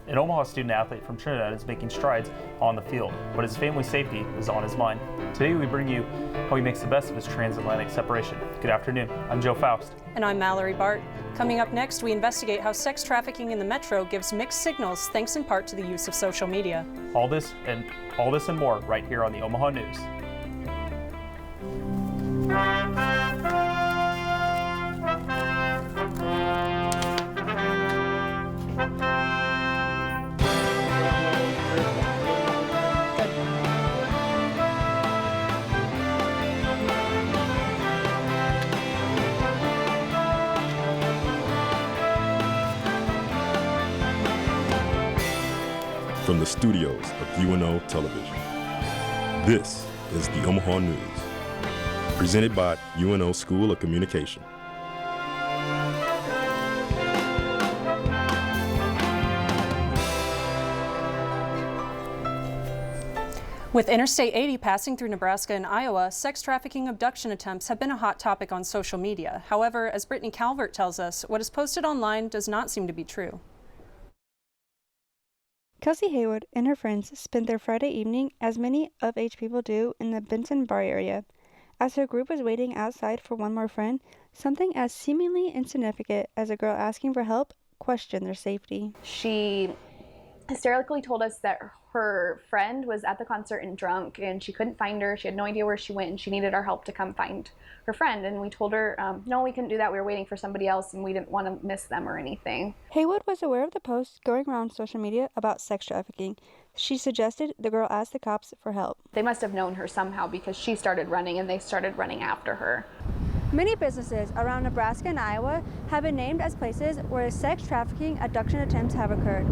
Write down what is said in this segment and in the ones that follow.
An Omaha student athlete from Trinidad is making strides on the field, but his family's safety is on his mind. Today we bring you how he makes the best of his transatlantic separation. Good afternoon, I'm Joe Faust. And I'm Mallory Bart. Coming up next, we investigate how sex trafficking in the metro gives mixed signals thanks in part to the use of social media. All this and more right here on the Omaha News. From the studios of UNO Television, this is the Omaha News, presented by UNO School of Communication. With Interstate 80 passing through Nebraska and Iowa, sex trafficking abduction attempts have been a hot topic on social media. However, as Brittany Calvert tells us, what is posted online does not seem to be true. Kelsey Haywood and her friends spent their Friday evening, as many of age people do, in the Benson Bar area. As her group was waiting outside for one more friend, something as seemingly insignificant as a girl asking for help questioned their safety. She hysterically told us that her friend was at the concert and drunk and she couldn't find her. She had no idea where she went and she needed our help to come find her friend. And we told her, no, we couldn't do that. We were waiting for somebody else and we didn't want to miss them or anything. Haywood was aware of the posts going around social media about sex trafficking. She suggested the girl ask the cops for help. They must have known her somehow because she started running and they started running after her. Many businesses around Nebraska and Iowa have been named as places where sex trafficking abduction attempts have occurred.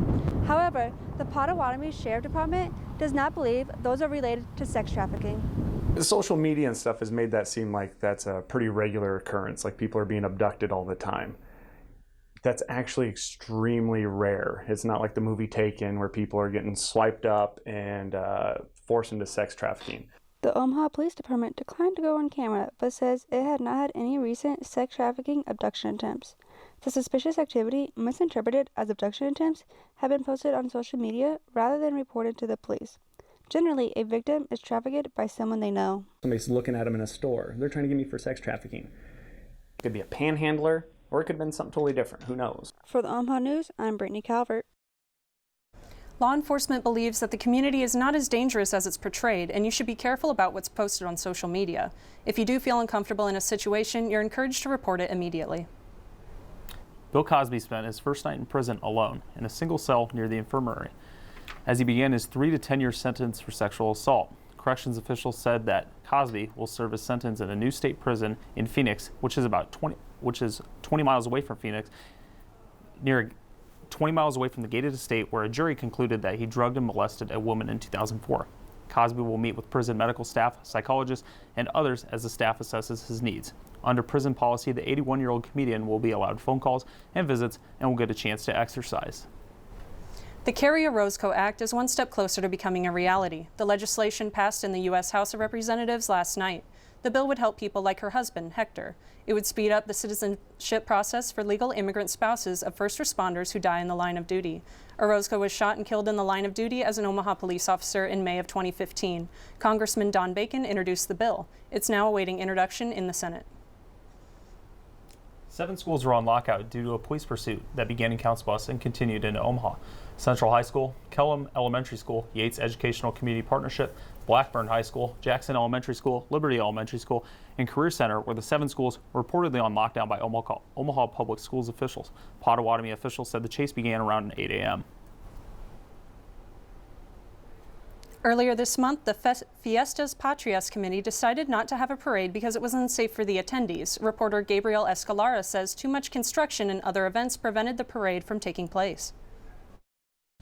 However, the Potawatomi Sheriff Department does not believe those are related to sex trafficking. The social media and stuff has made that seem like that's a pretty regular occurrence, like people are being abducted all the time. That's actually extremely rare. It's not like the movie Taken where people are getting swiped up and forced into sex trafficking. The Omaha Police Department declined to go on camera, but says it had not had any recent sex trafficking abduction attempts. The suspicious activity, misinterpreted as abduction attempts, have been posted on social media rather than reported to the police. Generally, a victim is trafficked by someone they know. Somebody's looking at them in a store. They're trying to get me for sex trafficking. It could be a panhandler, or it could have been something totally different. Who knows? For the Omaha News, I'm Brittany Calvert. Law enforcement believes that the community is not as dangerous as it's portrayed, and you should be careful about what's posted on social media. If you do feel uncomfortable in a situation, you're encouraged to report it immediately. Bill Cosby spent his first night in prison alone in a single cell near the infirmary as he began his 3 to 10 year sentence for sexual assault. Corrections officials said that Cosby will serve his sentence in a new state prison in Phoenix, which is 20 miles away from Phoenix, 20 miles away from the gated estate where a jury concluded that he drugged and molested a woman in 2004. Cosby will meet with prison medical staff, psychologists, and others as the staff assesses his needs. Under prison policy, the 81-year-old comedian will be allowed phone calls and visits and will get a chance to exercise. The Carry a Roscoe Act is one step closer to becoming a reality. The legislation passed in the U.S. House of Representatives last night. The bill would help people like her husband, Hector. It would speed up the citizenship process for legal immigrant spouses of first responders who die in the line of duty. Orozco was shot and killed in the line of duty as an Omaha police officer in May of 2015. Congressman Don Bacon introduced the bill. It's now awaiting introduction in the Senate. 7 schools were on lockout due to a police pursuit that began in Council Bluffs and continued into Omaha. Central High School, Kellum Elementary School, Yates Educational Community Partnership, Blackburn High School, Jackson Elementary School, Liberty Elementary School, and Career Center were the 7 schools reportedly on lockdown by Omaha Public Schools officials. Potawatomi officials said the chase began around 8 a.m. Earlier this month, the Fiestas Patrias Committee decided not to have a parade because it was unsafe for the attendees. Reporter Gabriel Escalara says too much construction and other events prevented the parade from taking place.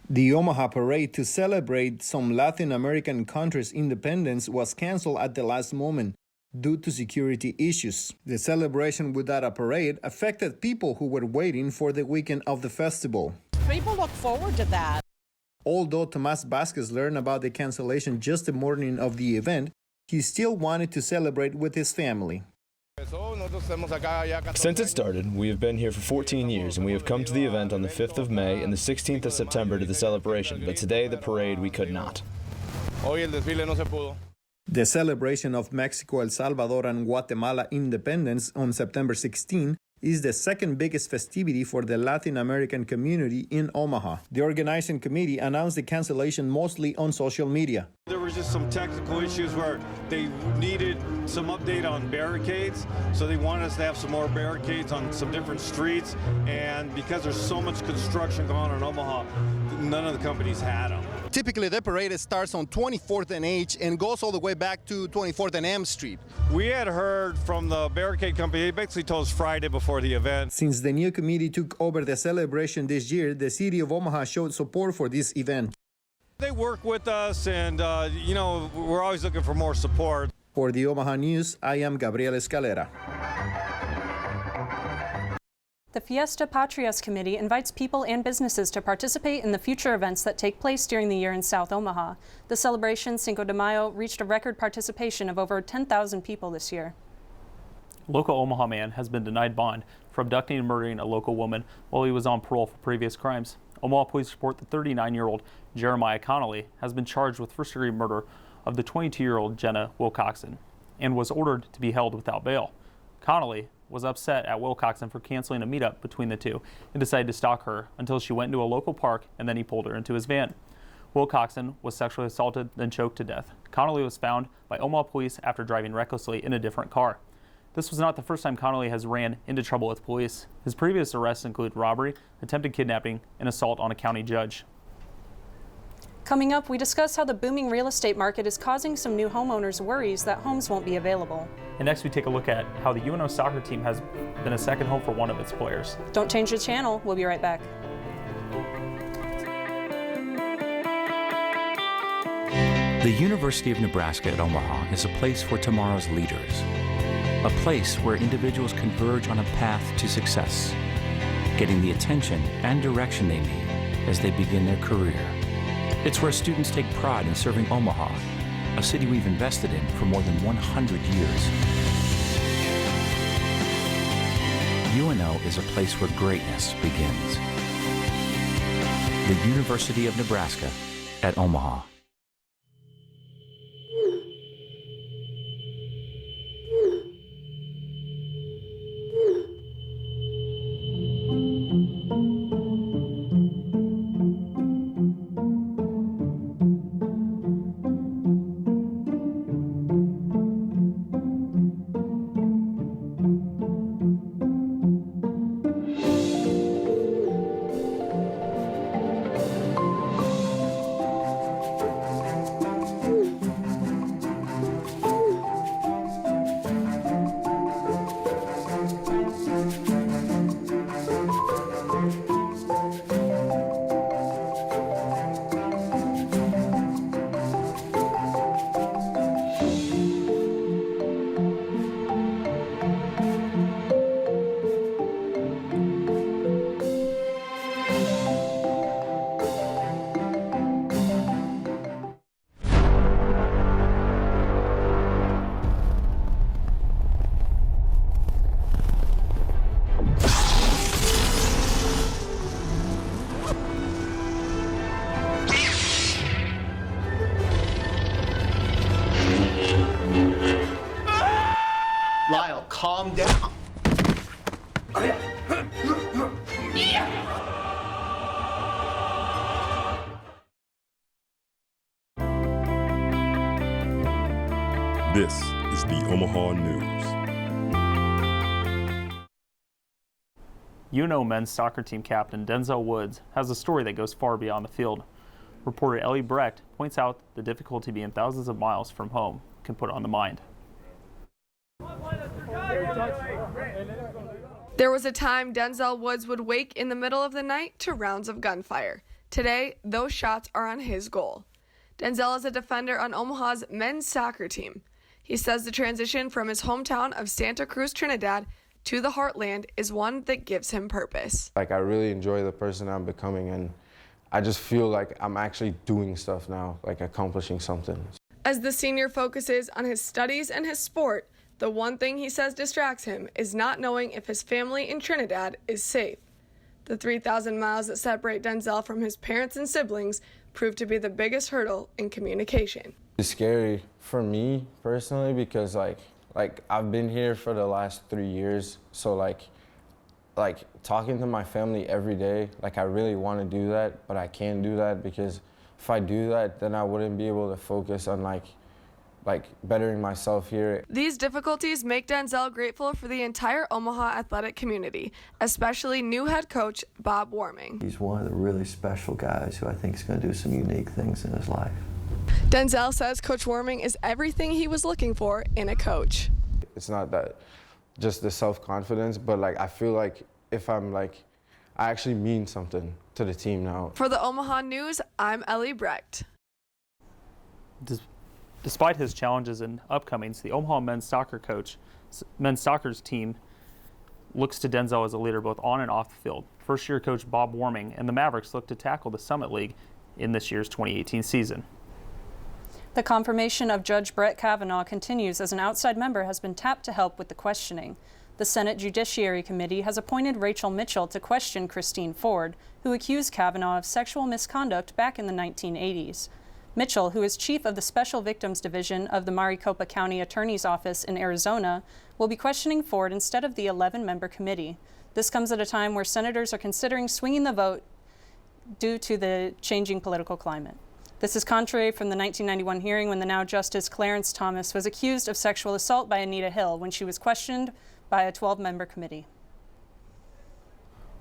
The Omaha parade to celebrate some Latin American countries' independence was canceled at the last moment due to security issues. The celebration without a parade affected people who were waiting for the weekend of the festival. People look forward to that. Although Tomas Vasquez learned about the cancellation just the morning of the event, he still wanted to celebrate with his family. Since it started, we have been here for 14 years, and we have come to the event on the 5th of May and the 16th of September to the celebration, but today, the parade, we could not. The celebration of Mexico, El Salvador, and Guatemala independence on September 16 is the second biggest festivity for the Latin American community in Omaha. The organizing committee announced the cancellation mostly on social media. There were just some technical issues where they needed some update on barricades, so they wanted us to have some more barricades on some different streets, and because there's so much construction going on in Omaha, none of the companies had them. Typically, the parade starts on 24th and H and goes all the way back to 24th and M Street. We had heard from the barricade company, they basically told us Friday before the event. Since the new committee took over the celebration this year, the city of Omaha showed support for this event. They work with us, and we're always looking for more support. For the Omaha News, I am Gabriel Escalera. The Fiesta Patrias Committee invites people and businesses to participate in the future events that take place during the year in South Omaha. The celebration, Cinco de Mayo, reached a record participation of over 10,000 people this year. A local Omaha man has been denied bond for abducting and murdering a local woman while he was on parole for previous crimes. Omaha police report that 39-year-old Jeremiah Connolly has been charged with first-degree murder of the 22-year-old Jenna Wilcoxon and was ordered to be held without bail. Connolly was upset at Wilcoxon for canceling a meetup between the two and decided to stalk her until she went into a local park, and then he pulled her into his van. Wilcoxon was sexually assaulted, then choked to death. Connolly was found by Omaha police after driving recklessly in a different car. This was not the first time Connolly has ran into trouble with police. His previous arrests include robbery, attempted kidnapping, and assault on a county judge. Coming up, we discuss how the booming real estate market is causing some new homeowners worries that homes won't be available. And next we take a look at how the UNO soccer team has been a second home for one of its players. Don't change the channel. We'll be right back. The University of Nebraska at Omaha is a place for tomorrow's leaders. A place where individuals converge on a path to success, getting the attention and direction they need as they begin their career. It's where students take pride in serving Omaha, a city we've invested in for more than 100 years. UNO is a place where greatness begins. The University of Nebraska at Omaha. Lyle, calm down. This is the Omaha News. UNO men's soccer team captain Denzel Woods has a story that goes far beyond the field. Reporter Ellie Brecht points out the difficulty being thousands of miles from home can put on the mind. There was a time Denzel Woods would wake in the middle of the night to rounds of gunfire. Today, those shots are on his goal. Denzel is a defender on Omaha's men's soccer team. He says the transition from his hometown of Santa Cruz, Trinidad, to the Heartland is one that gives him purpose. I really enjoy the person I'm becoming, and I just feel like I'm actually doing stuff now, accomplishing something. As the senior focuses on his studies and his sport, The one thing he says distracts him is not knowing if his family in Trinidad is safe. The 3,000 miles that separate Denzel from his parents and siblings proved to be the biggest hurdle in communication. It's scary for me personally because like I've been here for the last 3 years, so like talking to my family every day, like I really want to do that, but I can't do that because if I do that, then I wouldn't be able to focus on like bettering myself here. These difficulties make Denzel grateful for the entire Omaha athletic community, especially new head coach Bob Warming. He's one of the really special guys who I think is going to do some unique things in his life. Denzel says Coach Warming is everything he was looking for in a coach. It's not that just the self-confidence, but like I feel like if I'm like, I actually mean something to the team now. For the Omaha News, I'm Ellie Brecht. Despite his challenges and upcomings, the Omaha men's soccer's team looks to Denzel as a leader both on and off the field. First-year coach Bob Warming and the Mavericks look to tackle the Summit League in this year's 2018 season. The confirmation of Judge Brett Kavanaugh continues as an outside member has been tapped to help with the questioning. The Senate Judiciary Committee has appointed Rachel Mitchell to question Christine Ford, who accused Kavanaugh of sexual misconduct back in the 1980s. Mitchell, who is chief of the Special Victims Division of the Maricopa County Attorney's Office in Arizona, will be questioning Ford instead of the 11-member committee. This comes at a time where senators are considering swinging the vote due to the changing political climate. This is contrary from the 1991 hearing when the now Justice Clarence Thomas was accused of sexual assault by Anita Hill when she was questioned by a 12-member committee.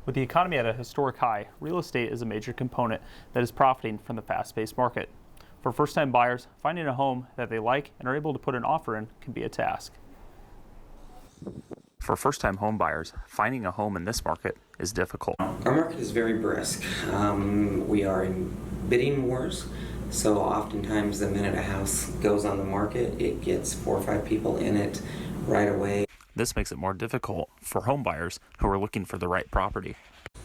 With the economy at a historic high, real estate is a major component that is profiting from the fast-paced market. For first-time buyers, finding a home that they like and are able to put an offer in can be a task. For first-time home buyers, finding a home in this market is difficult. Our market is very brisk. We are in bidding wars, so oftentimes the minute a house goes on the market, it gets 4 or 5 people in it right away. This makes it more difficult for home buyers who are looking for the right property.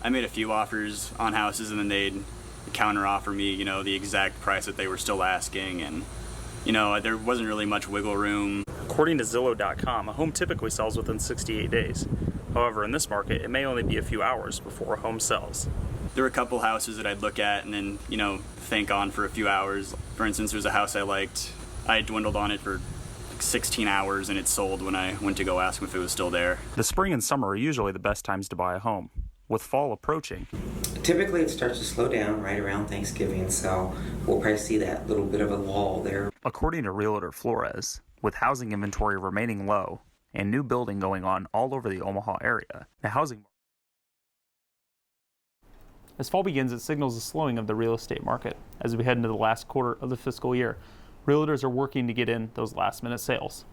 I made a few offers on houses and then they'd counter-offer me, the exact price that they were still asking, and, there wasn't really much wiggle room. According to Zillow.com, a home typically sells within 68 days. However, in this market, it may only be a few hours before a home sells. There were a couple houses that I'd look at and then, think on for a few hours. For instance, there's a house I liked. I dwindled on it for 16 hours and it sold when I went to go ask if it was still there. The spring and summer are usually the best times to buy a home. With fall approaching, typically it starts to slow down right around Thanksgiving, so we'll probably see that little bit of a lull there. According to Realtor Flores, with housing inventory remaining low and new building going on all over the Omaha area, the housing market. As fall begins, it signals a slowing of the real estate market. As we head into the last quarter of the fiscal year, realtors are working to get in those last-minute sales.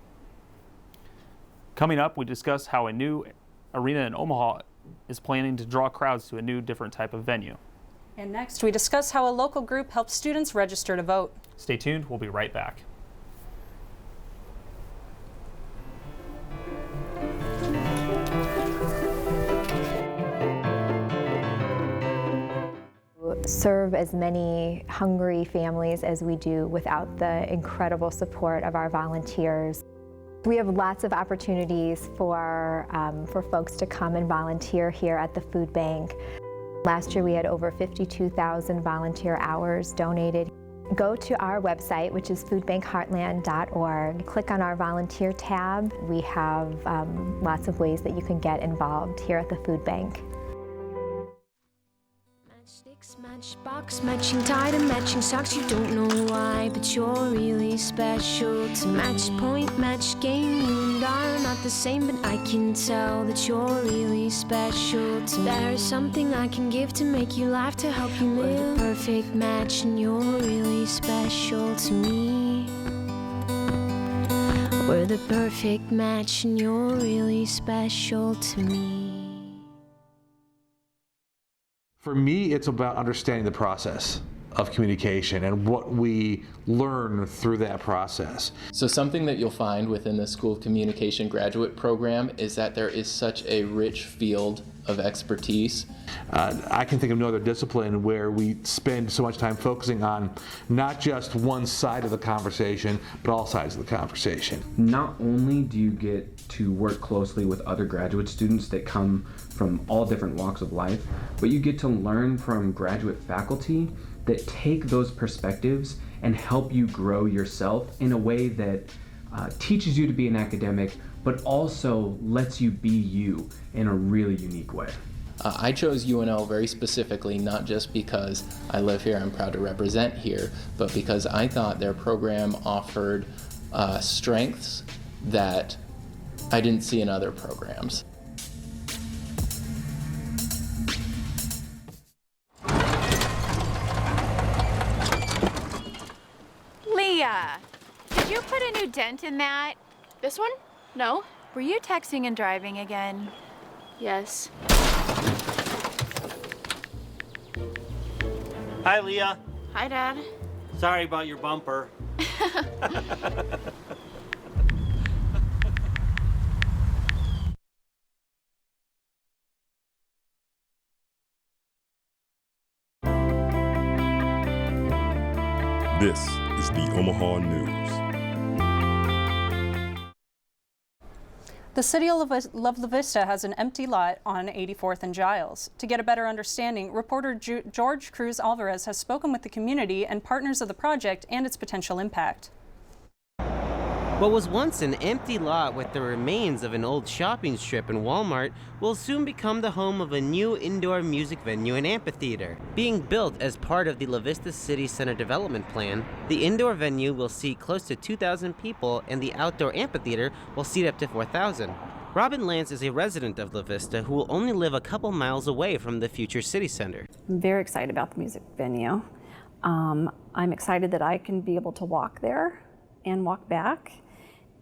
Coming up, we discuss how a new arena in Omaha is planning to draw crowds to a new, different type of venue. And next, we discuss how a local group helps students register to vote. Stay tuned, we'll be right back. Serve as many hungry families as we do without the incredible support of our volunteers. We have lots of opportunities for folks to come and volunteer here at the food bank. Last year we had over 52,000 volunteer hours donated. Go to our website, which is foodbankheartland.org. Click on our volunteer tab. We have lots of ways that you can get involved here at the food bank. Matchbox, matching tie to matching socks. You don't know why, but you're really special to match point, match game. You and I are not the same, but I can tell that you're really special to me. There's something I can give to make you laugh, to help you live. We're the perfect match, and you're really special to me. We're the perfect match, and you're really special to me. For me, it's about understanding the process of communication and what we learn through that process. So something that you'll find within the School of Communication graduate program is that there is such a rich field of expertise. I can think of no other discipline where we spend so much time focusing on not just one side of the conversation, but all sides of the conversation. Not only do you get to work closely with other graduate students that come from all different walks of life, but you get to learn from graduate faculty that take those perspectives and help you grow yourself in a way that teaches you to be an academic, but also lets you be you in a really unique way. I chose UNL very specifically, not just because I live here, I'm proud to represent here, but because I thought their program offered strengths that I didn't see in other programs. Leah, did you put a new dent in that? This one? No. Were you texting and driving again? Yes. Hi, Leah. Hi, Dad. Sorry about your bumper. This is the Omaha News. The city of La Vista has an empty lot on 84th and Giles. To get a better understanding, reporter George Cruz Alvarez has spoken with the community and partners of the project and its potential impact. What was once an empty lot with the remains of an old shopping strip and Walmart will soon become the home of a new indoor music venue and amphitheater. Being built as part of the La Vista City Center development plan, the indoor venue will seat close to 2,000 people and the outdoor amphitheater will seat up to 4,000. Robin Lance is a resident of La Vista who will only live a couple miles away from the future city center. I'm very excited about the music venue. I'm excited that I can be able to walk there and walk back.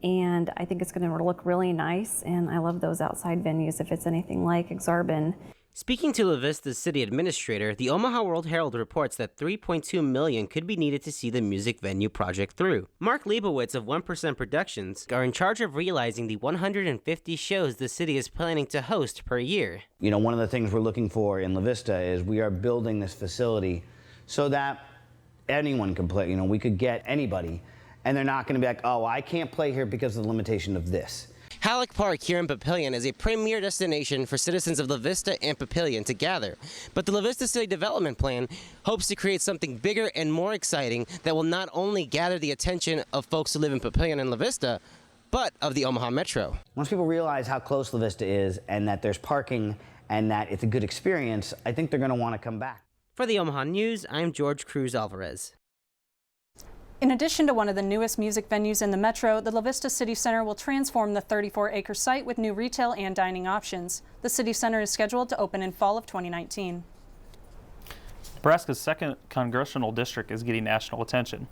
And I think it's going to look really nice, and I love those outside venues if it's anything like Exarban. Speaking to La Vista's city administrator, the Omaha World Herald reports that $3.2 million could be needed to see the music venue project through. Mark Leibowitz of 1% Productions are in charge of realizing the 150 shows the city is planning to host per year. You know, one of the things we're looking for in La Vista is we are building this facility so that anyone can play. You know, we could get anybody. And they're not going to be like, oh, I can't play here because of the limitation of this. Halleck Park here in Papillion is a premier destination for citizens of La Vista and Papillion to gather. But the La Vista City Development Plan hopes to create something bigger and more exciting that will not only gather the attention of folks who live in Papillion and La Vista, but of the Omaha Metro. Once people realize how close La Vista is and that there's parking and that it's a good experience, I think they're going to want to come back. For the Omaha News, I'm George Cruz Alvarez. In addition to one of the newest music venues in the metro, the La Vista City Center will transform the 34-acre site with new retail and dining options. The City Center is scheduled to open in fall of 2019. Nebraska's 2nd congressional district is getting national attention.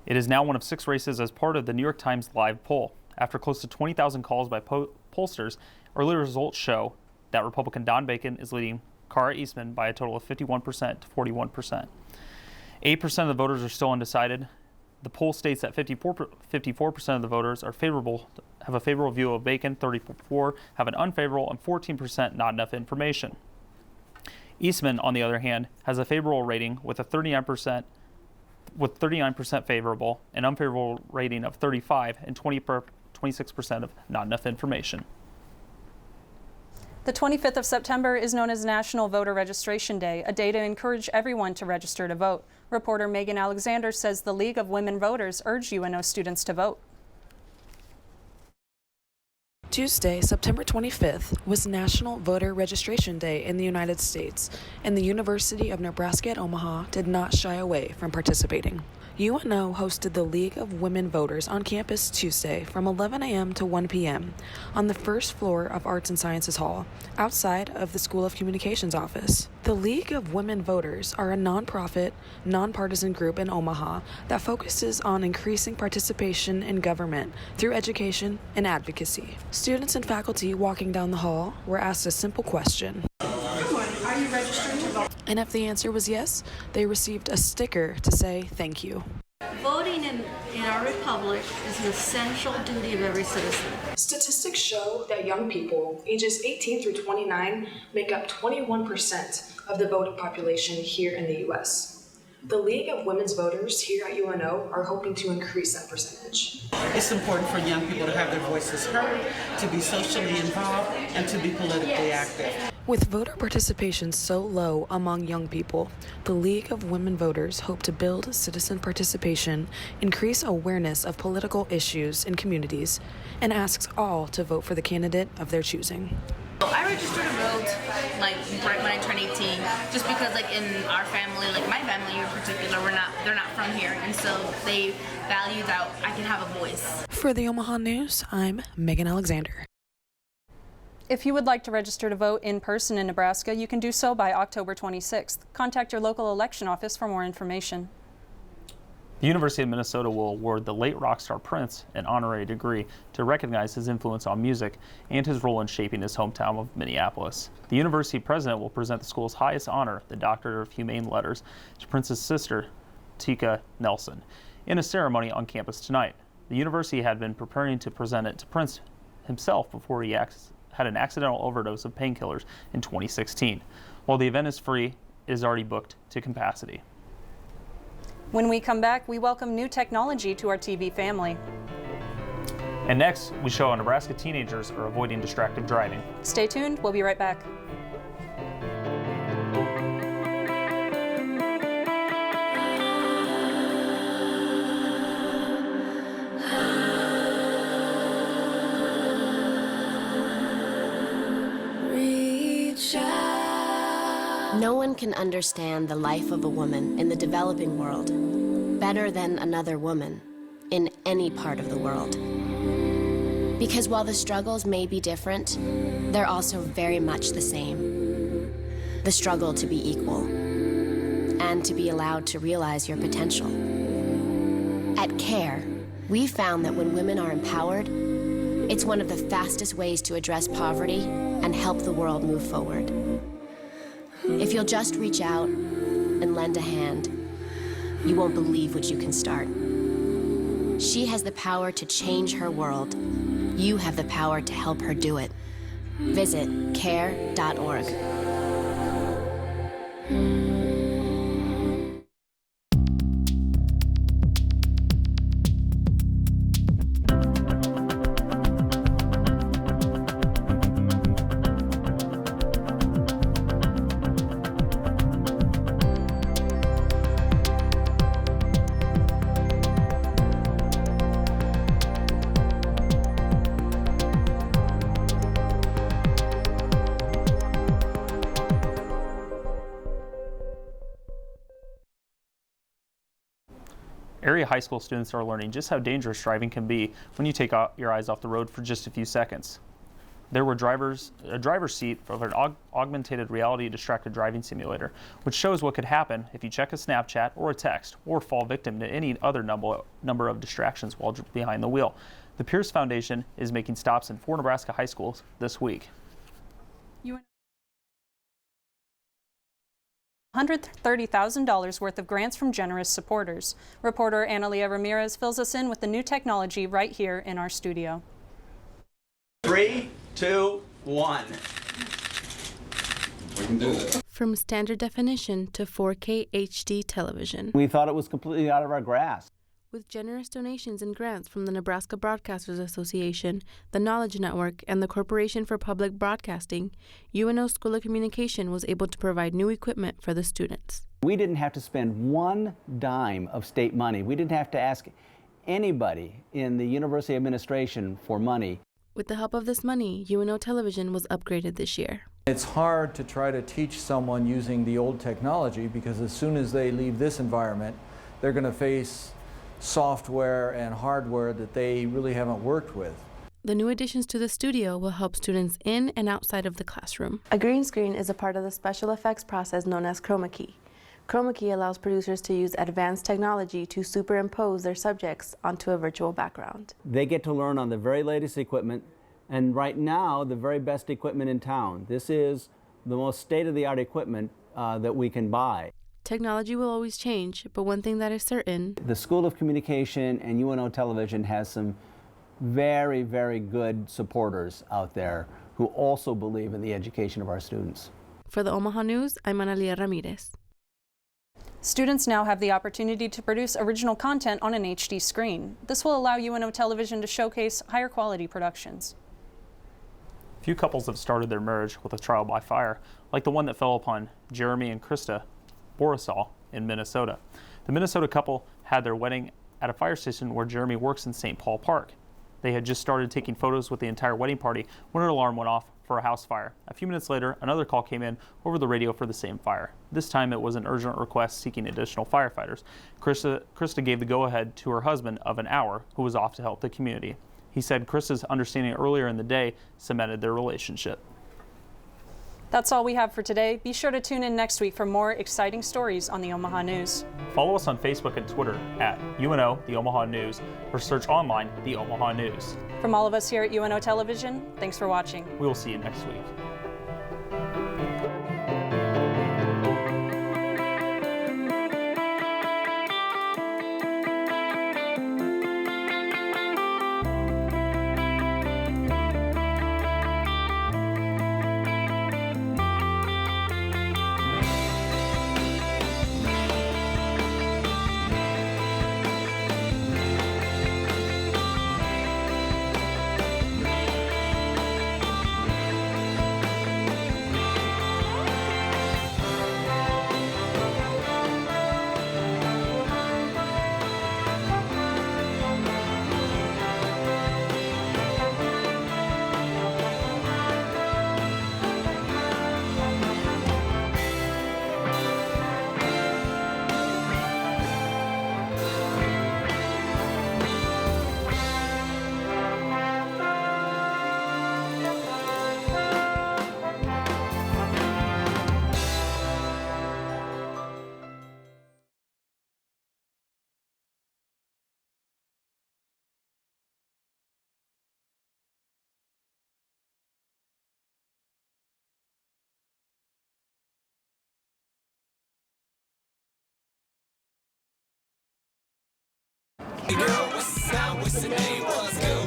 It is now one of 6 races as part of the New York Times live poll. After close to 20,000 calls by pollsters, early results show that Republican Don Bacon is leading Kara Eastman by a total of 51% to 41%. 8% of the voters are still undecided. The poll states that 54% of the voters are have a favorable view of Bacon, 34% have an unfavorable, and 14% not enough information. Eastman, on the other hand, has a favorable rating with 39% favorable, an unfavorable rating of 35%, and 26% of not enough information. The 25th of September is known as National Voter Registration Day, a day to encourage everyone to register to vote. Reporter Megan Alexander says the League of Women Voters urged UNO students to vote. Tuesday, September 25th, was National Voter Registration Day in the United States, and the University of Nebraska at Omaha did not shy away from participating. UNO hosted the League of Women Voters on campus Tuesday from 11 a.m. to 1 p.m. on the first floor of Arts and Sciences Hall, outside of the School of Communications office. The League of Women Voters are a nonprofit, nonpartisan group in Omaha that focuses on increasing participation in government through education and advocacy. Students and faculty walking down the hall were asked a simple question. Good morning. Are you registered to vote? And if the answer was yes, they received a sticker to say thank you. Voting in our republic is an essential duty of every citizen. Statistics show that young people ages 18 through 29 make up 21% of the voting population here in the U.S. The League of Women's Voters here at UNO are hoping to increase that percentage. It's important for young people to have their voices heard, to be socially involved, and to be politically active. With voter participation so low among young people, the League of Women Voters hope to build citizen participation, increase awareness of political issues in communities, and asks all to vote for the candidate of their choosing. I registered to vote like right when I turned 18, just because like in our family, like my family in particular, they're not from here, and so they value that I can have a voice. For the Omaha News, I'm Megan Alexander. If you would like to register to vote in person in Nebraska, you can do so by October 26th. Contact your local election office for more information. The University of Minnesota will award the late rock star Prince an honorary degree to recognize his influence on music and his role in shaping his hometown of Minneapolis. The university president will present the school's highest honor, the Doctorate of Humane Letters, to Prince's sister, Tika Nelson, in a ceremony on campus tonight. The university had been preparing to present it to Prince himself before he had an accidental overdose of painkillers in 2016. While the event is free, it is already booked to capacity. When we come back, we welcome new technology to our TV family. And next, we show how Nebraska teenagers are avoiding distracted driving. Stay tuned, we'll be right back. No one can understand the life of a woman in the developing world better than another woman in any part of the world. Because while the struggles may be different, they're also very much the same. The struggle to be equal and to be allowed to realize your potential. At CARE, we found that when women are empowered, it's one of the fastest ways to address poverty and help the world move forward. If you'll just reach out and lend a hand, you won't believe what you can start. She has the power to change her world. You have the power to help her do it. Visit care.org. Area high school students are learning just how dangerous driving can be when you take your eyes off the road for just a few seconds. There were a driver's seat of an augmented reality distracted driving simulator, which shows what could happen if you check a Snapchat or a text or fall victim to any other number of distractions while behind the wheel. The Pierce Foundation is making stops in 4 Nebraska high schools this week. $130,000 worth of grants from generous supporters. Reporter Analia Ramirez fills us in with the new technology right here in our studio. 3, 2, 1. We can do this. From standard definition to 4K HD television. We thought it was completely out of our grasp. With generous donations and grants from the Nebraska Broadcasters Association, the Knowledge Network, and the Corporation for Public Broadcasting, UNO School of Communication was able to provide new equipment for the students. We didn't have to spend one dime of state money. We didn't have to ask anybody in the university administration for money. With the help of this money, UNO Television was upgraded this year. It's hard to try to teach someone using the old technology because as soon as they leave this environment, they're going to face software and hardware that they really haven't worked with. The new additions to the studio will help students in and outside of the classroom. A green screen is a part of the special effects process known as chroma key. Chroma key allows producers to use advanced technology to superimpose their subjects onto a virtual background. They get to learn on the very latest equipment, and right now, the very best equipment in town. This is the most state-of-the-art equipment that we can buy. Technology will always change, but one thing that is certain: the School of Communication and UNO Television has some very, very good supporters out there who also believe in the education of our students. For the Omaha News, I'm Analia Ramirez. Students now have the opportunity to produce original content on an HD screen. This will allow UNO Television to showcase higher quality productions. Few couples have started their marriage with a trial by fire, like the one that fell upon Jeremy and Krista Borisall in Minnesota. The Minnesota couple had their wedding at a fire station where Jeremy works in St. Paul Park. They had just started taking photos with the entire wedding party when an alarm went off for a house fire. A few minutes later, another call came in over the radio for the same fire. This time it was an urgent request seeking additional firefighters. Krista gave the go-ahead to her husband of an hour, who was off to help the community. He said Krista's understanding earlier in the day cemented their relationship. That's all we have for today. Be sure to tune in next week for more exciting stories on the Omaha News. Follow us on Facebook and Twitter at UNO, the Omaha News, or search online, the Omaha News. From all of us here at UNO Television, thanks for watching. We will see you next week.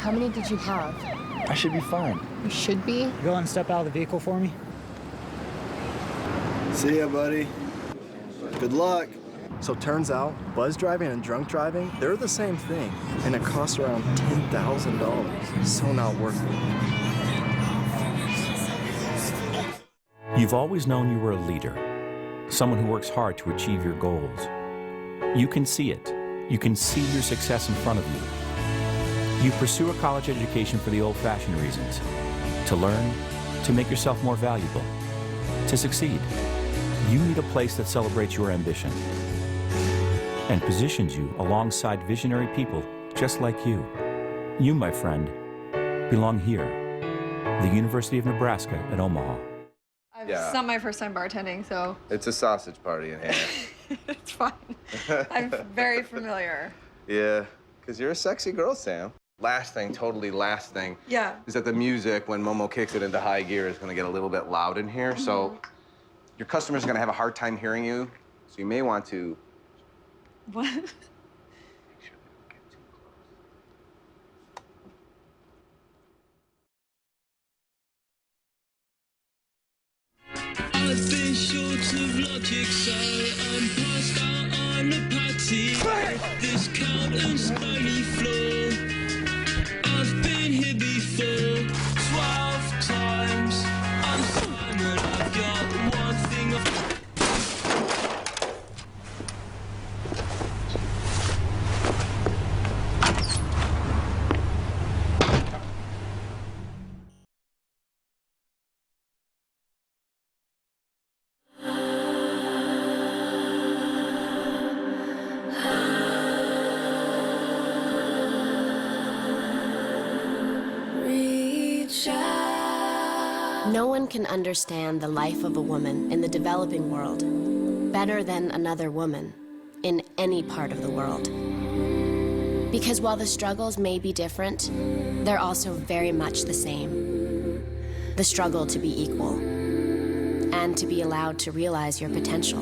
How many did you have? I should be fine. You should be? Go and step out of the vehicle for me. See ya, buddy. Good luck. So turns out, buzz driving and drunk driving, they're the same thing. And it costs around $10,000. So not worth it. You've always known you were a leader, someone who works hard to achieve your goals. You can see it. You can see your success in front of you. You pursue a college education for the old-fashioned reasons, to learn, to make yourself more valuable, to succeed. You need a place that celebrates your ambition and positions you alongside visionary people just like you. You, my friend, belong here, the University of Nebraska at Omaha. It's not my first time bartending, so... It's a sausage party in here. It's fine. I'm very familiar. Yeah, because you're a sexy girl, Sam. Last thing, totally last thing, Yeah. is that the music, when Momo kicks it into high gear, is going to get a little bit loud in here. So your customers are going to have a hard time hearing you. So you may want to... What? I've been short of logic, so I'm passed out on the patty. This counter's stony floor. I've been here before 12 times. I'm Simon, I've got one thing of... No one can understand the life of a woman in the developing world better than another woman in any part of the world. Because while the struggles may be different, they're also very much the same. The struggle to be equal. and to be allowed to realize your potential.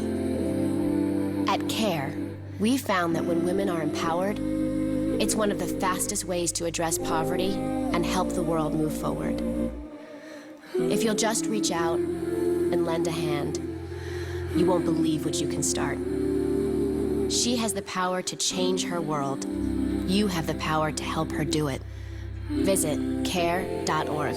At CARE, we found that when women are empowered, it's one of the fastest ways to address poverty and help the world move forward. If you'll just reach out and lend a hand, you won't believe what you can start. She has the power to change her world. You have the power to help her do it. Visit care.org.